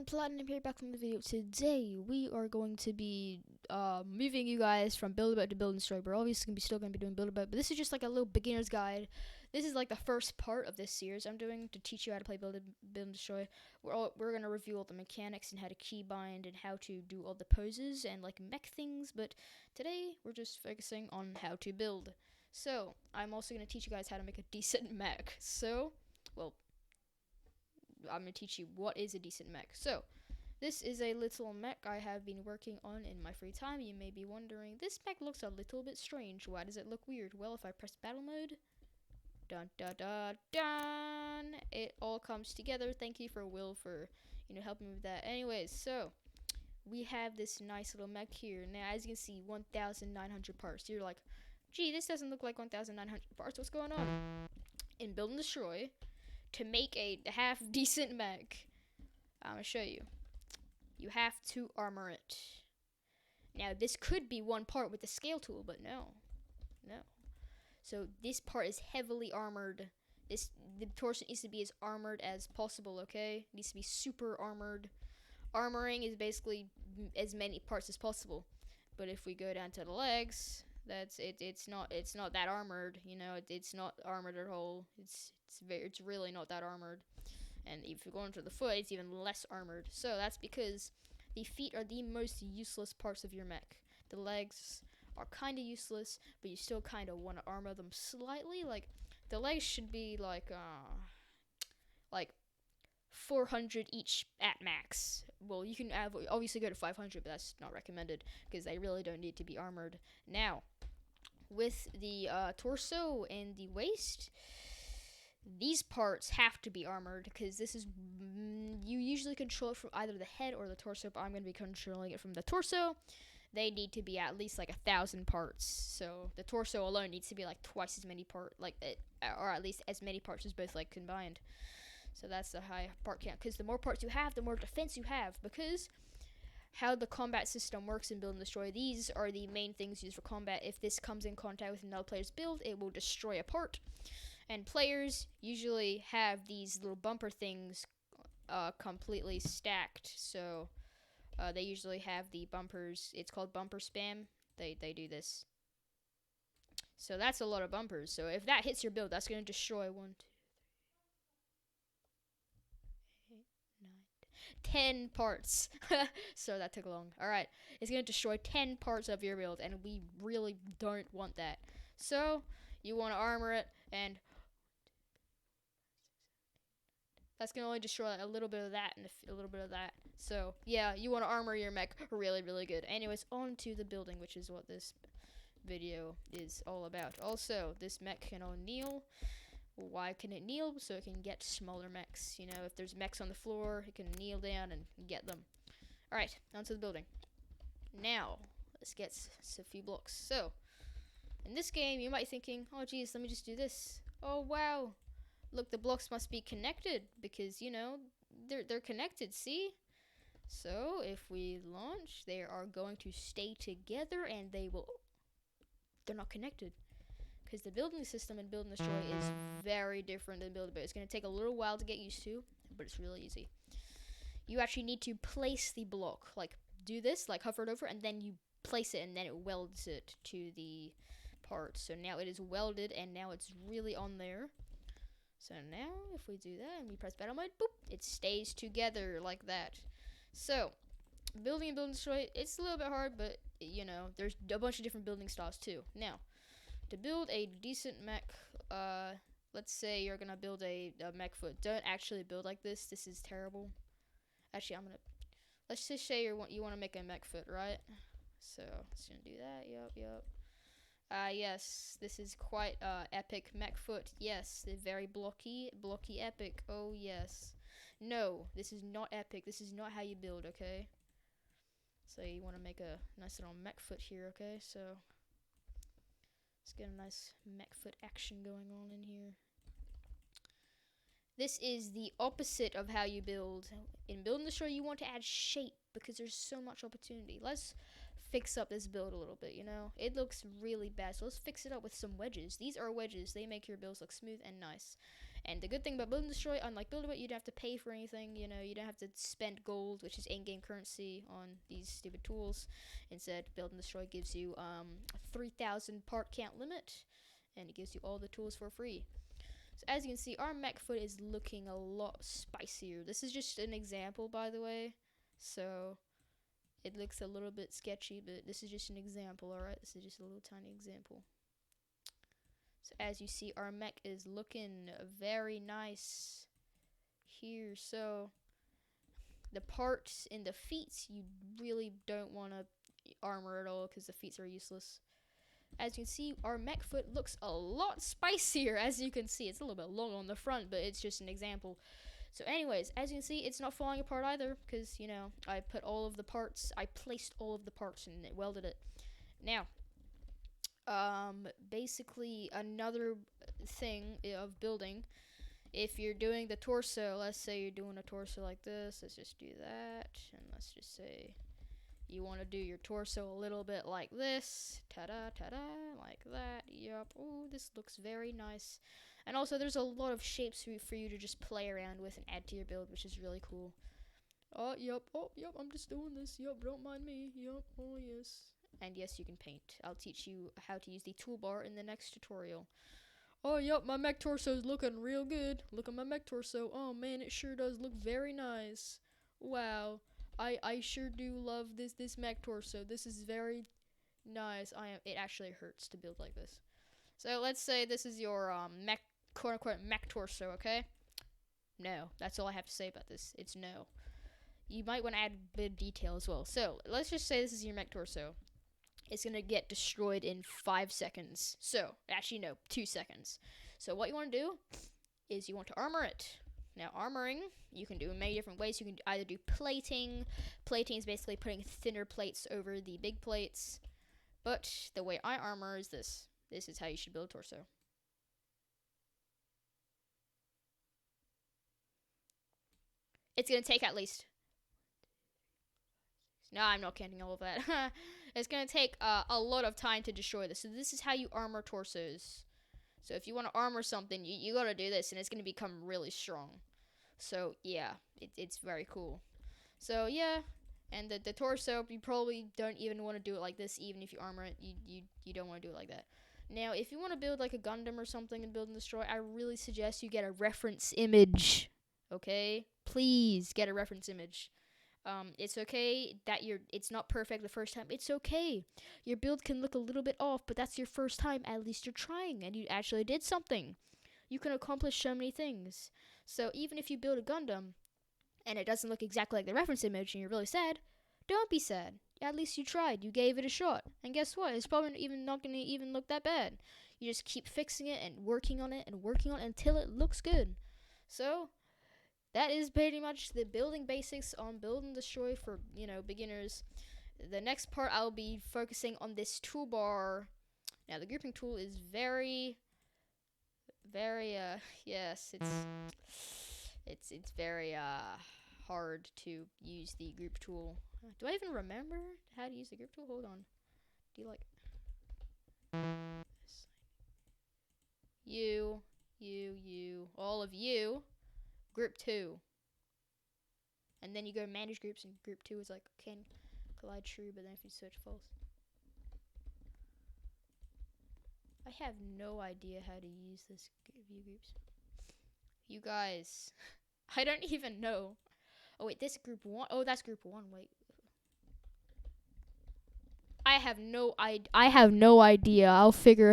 Platinum here, back from the video. Today we are going to be moving you guys from build a boat to build and destroy. We're obviously still going to be doing build a boat, but this is just like a little beginner's guide. This is like the first part of this series I'm doing to teach you how to play build and destroy. We're going to review all the mechanics and how to keybind and how to do all the poses and like mech things, but today we're just focusing on how to build. So I'm also going to teach you guys how to make a decent mech. So, well, I'm going to teach you what is a decent mech. So, this is a little mech I have been working on in my free time. You may be wondering, this mech looks a little bit strange. Why does it look weird? Well, if I press battle mode, dun dun dun dun, it all comes together. Thank you for Will for, helping me with that. Anyways, so, we have this nice little mech here. Now, as you can see, 1,900 parts. You're like, gee, this doesn't look like 1,900 parts. What's going on? In Build and Destroy, to make a half decent mech, I'm gonna show you. You have to armor it. Now this could be one part with the scale tool, but no. So this part is heavily armored. The torso needs to be as armored as possible. Okay, it needs to be super armored. Armoring is basically as many parts as possible. But if we go down to the legs, that's it. It's not that armored. It's not armored at all. It's really not that armored. And if you go into the foot, it's even less armored. So that's because the feet are the most useless parts of your mech. The legs are kind of useless, but you still kind of want to armor them slightly. Like the legs should be like 400 each at max. Well, you can obviously go to 500, but that's not recommended because they really don't need to be armored. Now, with the torso and the waist, these parts have to be armored because this is you usually control it from either the head or the torso, but I'm going to be controlling it from the torso. They need to be at least like 1,000 parts, so the torso alone needs to be like twice as many parts, or at least as many parts as both like combined. So that's the high part count, because the more parts you have, the more defense you have, because how the combat system works in Build and Destroy, these are the main things used for combat. If this comes in contact with another player's build, it will destroy a part. And players usually have these little bumper things completely stacked. So they usually have the bumpers. It's called bumper spam. They do this. So that's a lot of bumpers. So if that hits your build, that's going to destroy 1, 2, 3, 8, 9, 10 parts. So that took long. Alright. It's going to destroy 10 parts of your build, and we really don't want that. So you want to armor it, and that's going to only destroy a little bit of that and a little bit of that. So, yeah, you want to armor your mech really, really good. Anyways, on to the building, which is what this video is all about. Also, this mech can only kneel. Why can it kneel? So it can get smaller mechs. If there's mechs on the floor, it can kneel down and get them. Alright, on to the building. Now, let's get a few blocks. So, in this game, you might be thinking, oh, geez, let me just do this. Oh, wow. Look, the blocks must be connected because, they're connected, see? So, if we launch, they are going to stay together and they're not connected. Because the building system in Build and Destroy is very different than Build a Boat. It's going to take a little while to get used to, but it's really easy. You actually need to place the block. Like, do this, like hover it over, and then you place it, and then it welds it to the part. So now it is welded, and now it's really on there. So now, if we do that and we press battle mode, boop, it stays together like that. So, building and Build and Destroy, it's a little bit hard, but, there's a bunch of different building styles too. Now, to build a decent mech, let's say you're going to build a mech foot. Don't actually build like this. This is terrible. Actually, let's just say you want to make a mech foot, right? So, it's going to do that. Yup. Yes, this is quite epic mech foot. Yes, they're very blocky epic. Oh yes. No, this is not epic. This is not how you build, okay? So you want to make a nice little mech foot here, okay? So let's get a nice mech foot action going on in here. This is the opposite of how you build. In Build and Destroy, you want to add shape because there's so much opportunity. Let's fix up this build a little bit, It looks really bad, so let's fix it up with some wedges. These are wedges. They make your builds look smooth and nice. And the good thing about Build and Destroy, unlike Build a Bit, you don't have to pay for anything. You know, you don't have to spend gold, which is in-game currency, on these stupid tools. Instead, Build and Destroy gives you 3,000 part count limit, and it gives you all the tools for free. So as you can see, our mech foot is looking a lot spicier. This is just an example, by the way. So it looks a little bit sketchy, but this is just an example, alright? This is just a little tiny example. So as you see, our mech is looking very nice here. So the parts in the feet, you really don't want to armor at all because the feet are useless. As you can see, our mech foot looks a lot spicier. As you can see, it's a little bit long on the front, but it's just an example. So anyways, as you can see, it's not falling apart either because, you know, I put all of the parts, I placed all of the parts and it welded it. Now, basically another thing of building, if you're doing the torso, let's say you're doing a torso like this, let's just do that, and let's just say you want to do your torso a little bit like this, ta-da, ta-da, like that, yup, oh, this looks very nice. And also there's a lot of shapes for you to just play around with and add to your build, which is really cool. Oh, yep, I'm just doing this, yup, don't mind me, yup, oh yes. And yes, you can paint. I'll teach you how to use the toolbar in the next tutorial. Oh, yep, my mech torso is looking real good. Look at my mech torso. Oh, man, it sure does look very nice. Wow. I sure do love this mech torso. This is very nice. It actually hurts to build like this. So, let's say this is your, mech, quote-unquote, mech torso, okay? No. That's all I have to say about this. It's no. You might want to add a bit of detail as well. So, let's just say this is your mech torso. It's going to get destroyed in 5 seconds. So, actually, no, 2 seconds. So, what you want to do is you want to armor it. Now, armoring, you can do in many different ways. You can either do plating. Plating is basically putting thinner plates over the big plates. But the way I armor is this. This is how you should build a torso. It's going to take at least... No, I'm not counting all of that. It's going to take a lot of time to destroy this. So this is how you armor torsos. So if you want to armor something, you got to do this, and it's going to become really strong. So, yeah, it's very cool. So, yeah, and the torso, you probably don't even want to do it like this, even if you armor it. You don't want to do it like that. Now, if you want to build like a Gundam or something and build and destroy, I really suggest you get a reference image. Okay? Please get a reference image. It's okay that it's not perfect the first time. It's okay. Your build can look a little bit off, but that's your first time. At least you're trying, and you actually did something. You can accomplish so many things. So even if you build a Gundam, and it doesn't look exactly like the reference image, and you're really sad, don't be sad. At least you tried. You gave it a shot. And guess what? It's probably not going to even look that bad. You just keep fixing it and working on it until it looks good. So... that is pretty much the building basics on Build and Destroy for, you know, beginners. The next part, I'll be focusing on this toolbar. Now, the grouping tool is very, yes, it's very, hard to use the group tool. Do I even remember how to use the group tool? Hold on. Do you like... You, all of you. Group 2. And then you go manage groups, and group 2 is like, can collide true, but then if you search false. I have no idea how to use this view groups. You guys, I don't even know. Oh wait, this group 1. Oh, that's group 1. Wait. I have no idea. I'll figure it